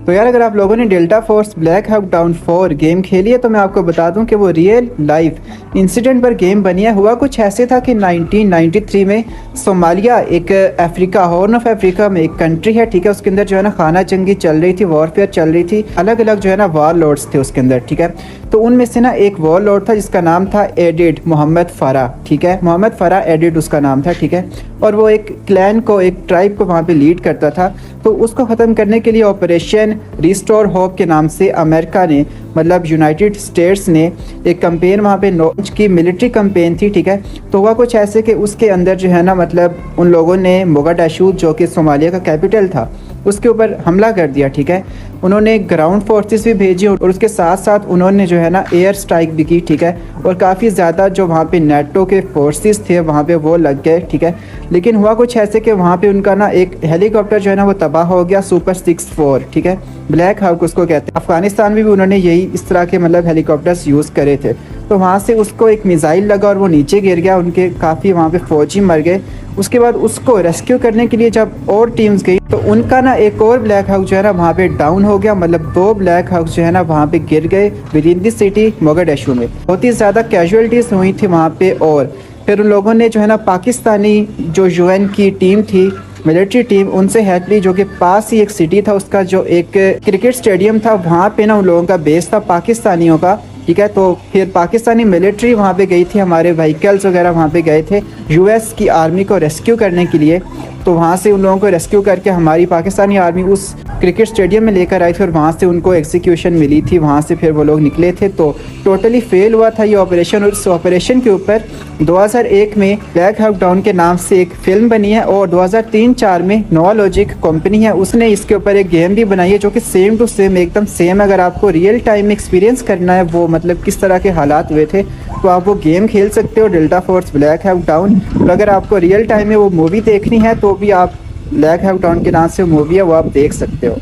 तो यार अगर आप लोगों ने delta force Black Hawk down 4 game खेली है तो मैं आपको बता दूं कि वो रियल लाइफ इंसिडेंट पर गेम बनी है। हुआ कुछ ऐसे था कि 1993 में सोमालिया एक अफ्रीका हॉर्न ऑफ अफ्रीका में एक कंट्री है, ठीक है। उसके अंदर जो है ना खाना जंगी चल रही थी, वॉरफेयर चल रही थी, अलग अलग जो है ना वॉर लॉर्ड्स थे उसके अंदर, ठीक है। तो उनमें से ना एक वॉर लॉर्ड था जिसका नाम था एडिड मोहम्मद फरा, ठीक है। मोहम्मद फरा एडिड उसका नाम था, ठीक है। और वो एक क्लैन को, एक ट्राइब को वहाँ पे लीड करता था। तो उसको ख़त्म करने के लिए ऑपरेशन रिस्टोर होप के नाम से अमेरिका ने, मतलब यूनाइटेड स्टेट्स ने एक कंपेन वहाँ पे लॉन्च की, मिलिट्री कंपेन थी, ठीक है। तो हुआ कुछ ऐसे कि उसके अंदर जो है ना मतलब उन लोगों ने मोगाडिशु जो कि सोमालिया का कैपिटल था उसके ऊपर हमला कर दिया, ठीक है। उन्होंने ग्राउंड फोर्सेस भी भेजी और उसके साथ साथ उन्होंने जो है ना एयर स्ट्राइक भी की, ठीक है। और काफ़ी ज़्यादा जो वहाँ पे नेटो के फोर्सेस थे वहाँ पे वो लग गए, ठीक है। लेकिन हुआ कुछ ऐसे कि वहाँ पे उनका ना एक हेलीकॉप्टर जो है ना वो तबाह हो गया, सुपर 64, ठीक है। ब्लैक हॉक उसको कहते हैं। अफगानिस्तान में भी उन्होंने यही इस तरह के मतलब हेलीकॉप्टर्स यूज़ करे थे। तो वहाँ से उसको एक मिसाइल लगा और वो नीचे गिर गया, उनके काफ़ी वहाँ पे फौजी मर गए। उसके बाद उसको रेस्क्यू करने के लिए जब और टीम्स गई तो उनका ना एक और ब्लैक हॉक जो है ना वहाँ पे डाउन हो गया, मतलब 2 ब्लैक हॉक जो है ना वहाँ पे गिर गए विद इन द सिटी मोगाडिशु में। बहुत ही ज़्यादा कैजुअलिटीज़ हुई थी वहाँ पे। और फिर उन लोगों ने जो है ना पाकिस्तानी जो यूएन की टीम थी, मिलिट्री टीम, उनसे हेल्प ली, जो कि पास ही एक सिटी था उसका, जो एक क्रिकेट स्टेडियम था, वहाँ पे ना उन लोगों का बेस था पाकिस्तानियों का, ठीक है। तो फिर पाकिस्तानी मिलिट्री वहाँ पे गई थी, हमारे व्हीकल्स वगैरह वहाँ पे गए थे यूएस की आर्मी को रेस्क्यू करने के लिए। तो वहाँ से उन लोगों को रेस्क्यू करके हमारी पाकिस्तानी आर्मी उस क्रिकेट स्टेडियम में लेकर आई थी और वहाँ से उनको एग्जीक्यूशन मिली थी, वहाँ से फिर वो लोग निकले थे। तो टोटली फेल हुआ था ये ऑपरेशन। और इस ऑपरेशन के ऊपर 2001 में ब्लैक हॉक डाउन के नाम से एक फिल्म बनी है और 2003-4 में नोवा लॉजिक कंपनी है उसने इसके ऊपर एक गेम भी बनाई है जो कि सेम टू सेम एकदम सेम। अगर आपको रियल टाइम में एक्सपीरियंस करना है वो मतलब किस तरह के हालात हुए थे तो आप वो गेम खेल सकते हो, delta force Black Hawk down. और अगर आपको रियल टाइम में वो मूवी देखनी है तो भी आप ब्लैक हॉक डाउन के नाम से मूवी है वो आप देख सकते हो।